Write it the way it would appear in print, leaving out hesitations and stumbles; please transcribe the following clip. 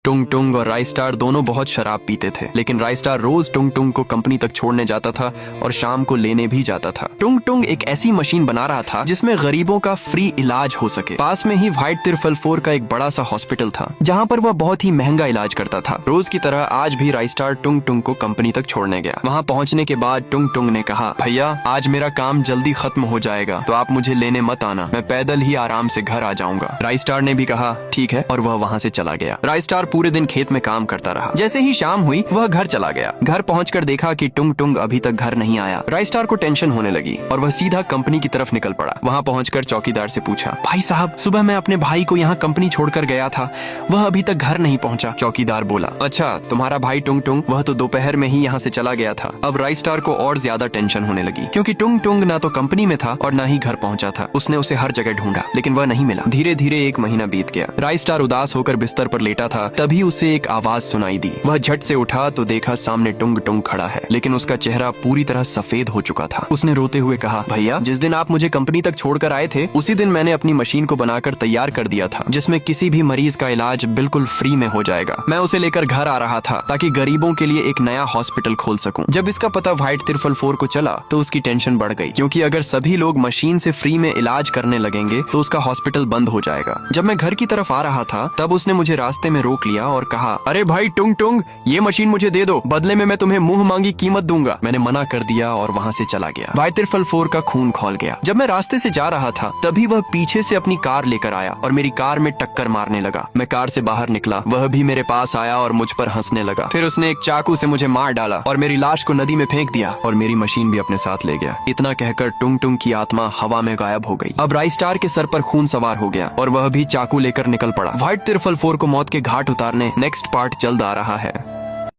टुंग टुंग और राई स्टार दोनों बहुत शराब पीते थे, लेकिन राई स्टार रोज टुंग टुंग को कंपनी तक छोड़ने जाता था और शाम को लेने भी जाता था। टुंग टुंग एक ऐसी मशीन बना रहा था जिसमें गरीबों का फ्री इलाज हो सके। पास में ही व्हाइट तिरफल 4 का एक बड़ा सा हॉस्पिटल था जहाँ पर वह बहुत ही महंगा इलाज करता था। रोज की तरह आज भी राई स्टार टुंग टुंग को कंपनी तक छोड़ने गया। वहाँ पहुँचने के बाद टुंग टुंग ने कहा, भैया आज मेरा काम जल्दी खत्म हो जाएगा तो आप मुझे लेने मत आना, मैं पैदल ही आराम से घर आ जाऊंगा। राई स्टार ने भी कहा ठीक है और वह वहाँ से चला गया। राई स्टार पूरे दिन खेत में काम करता रहा। जैसे ही शाम हुई वह घर चला गया। घर पहुंचकर देखा कि टुंग टुंग अभी तक घर नहीं आया। राई स्टार को टेंशन होने लगी और वह सीधा कंपनी की तरफ निकल पड़ा। वहां पहुंचकर चौकीदार से पूछा, भाई साहब सुबह मैं अपने भाई को यहाँ कंपनी छोड़कर गया था, वह अभी तक घर नहीं पहुंचा। चौकीदार बोला, अच्छा तुम्हारा भाई टुंग टुंग, वह तो दोपहर में ही यहाँ से चला गया था। अब राई स्टार को और ज्यादा टेंशन होने लगी क्योंकि टुंग टुंग ना तो कंपनी में था और ना ही घर पहुंचा था। उसने उसे हर जगह ढूंढा लेकिन वह नहीं मिला। धीरे धीरे 1 महीना बीत गया। राई स्टार उदास होकर बिस्तर पर लेटा था, तभी उसे एक आवाज सुनाई दी। वह झट से उठा तो देखा सामने टुंग टुंग खड़ा है, लेकिन उसका चेहरा पूरी तरह सफेद हो चुका था। उसने रोते हुए कहा, भैया जिस दिन आप मुझे कंपनी तक छोड़कर आए थे उसी दिन मैंने अपनी मशीन को बनाकर तैयार कर दिया था जिसमें किसी भी मरीज का इलाज बिल्कुल फ्री में हो जाएगा। मैं उसे लेकर घर आ रहा था ताकि गरीबों के लिए एक नया हॉस्पिटल खोल सकूं। जब इसका पता व्हाइट तिरफल 4 को चला तो उसकी टेंशन बढ़ गई क्योंकि अगर सभी लोग मशीन से फ्री में इलाज करने लगेंगे तो उसका हॉस्पिटल बंद हो जाएगा। जब मैं घर की तरफ आ रहा था तब उसने मुझे रास्ते में रोक लिया और कहा, अरे भाई टुंग टुंग, ये मशीन मुझे दे दो, बदले में मैं तुम्हें मुंह मांगी कीमत दूंगा। मैंने मना कर दिया और वहाँ से चला गया। व्हाइट तिरफल 4 का खून खौल गया। जब मैं रास्ते से जा रहा था तभी वह पीछे से अपनी कार लेकर आया और मेरी कार में टक्कर मारने लगा। मैं कार से बाहर निकला, वह भी मेरे पास आया और मुझ पर हंसने लगा। फिर उसने एक चाकू से मुझे मार डाला और मेरी लाश को नदी में फेंक दिया और मेरी मशीन भी अपने साथ ले गया। इतना कहकर टुंग टुंग की आत्मा हवा में गायब हो गई। अब राई स्टार के सर पर खून सवार हो गया और वह भी चाकू लेकर निकल पड़ा। व्हाइट तिरफल 4 को मौत के घाट उतारने नेक्स्ट पार्ट जल्द आ रहा है।